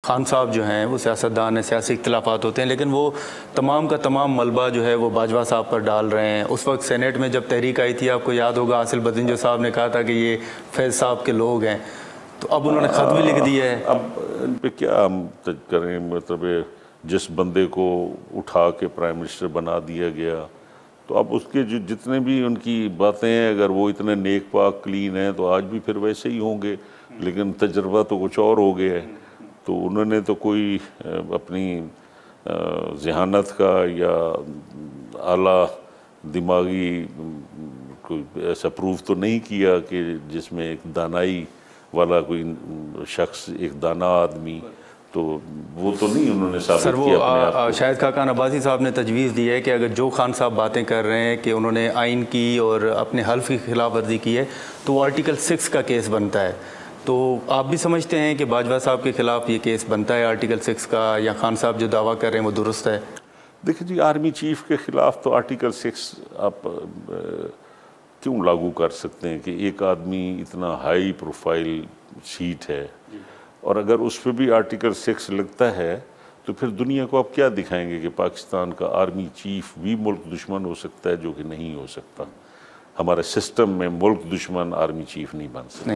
खान साहब जो हैं वो सियासतदान हैं, सियासी इख्तिलाफात होते हैं, लेकिन वो तमाम का तमाम मलबा जो है वो बाजवा साहब पर डाल रहे हैं। उस वक्त सेनेट में जब तहरीक आई थी, आपको याद होगा, हासिल बदिंजो साहब ने कहा था कि ये फैज़ साहब के लोग हैं, तो अब उन्होंने ख़त भी लिख दिया है। अब इन पर क्या हम करें, मतलब जिस बंदे को उठा के प्राइम मिनिस्टर बना दिया गया, तो अब उसके जो जितने भी उनकी बातें हैं, अगर वो इतने नेक पाक क्लीन हैं तो आज भी फिर वैसे ही होंगे, लेकिन तजर्बा तो कुछ और हो गया है। तो उन्होंने तो कोई अपनी ज़हानत का या आला दिमागी कोई ऐसा प्रूफ तो नहीं किया कि जिसमें एक दानाई वाला कोई शख्स, एक दाना आदमी, तो वो तो नहीं उन्होंने साबित किया अपने आप को। शाहिद खाकान अब्बासी साहब ने तजवीज़ दी है कि अगर जो खान साहब बातें कर रहे हैं कि उन्होंने आइन की और अपने हल्फ की खिलाफ वर्जी की है, तो वो आर्टिकल 6 का केस बनता है। तो आप भी समझते हैं कि बाजवा साहब के ख़िलाफ़ ये केस बनता है आर्टिकल 6 का, या खान साहब जो दावा कर रहे हैं वो दुरुस्त है? देखिए जी, आर्मी चीफ के ख़िलाफ़ तो आर्टिकल 6 आप क्यों लागू कर सकते हैं कि एक आदमी इतना हाई प्रोफाइल सीट है, और अगर उस पर भी आर्टिकल 6 लगता है तो फिर दुनिया को आप क्या दिखाएंगे कि पाकिस्तान का आर्मी चीफ भी मुल्क दुश्मन हो सकता है, जो कि नहीं हो सकता। हमारे सिस्टम में मुल्क दुश्मन आर्मी चीफ नहीं बन सकता।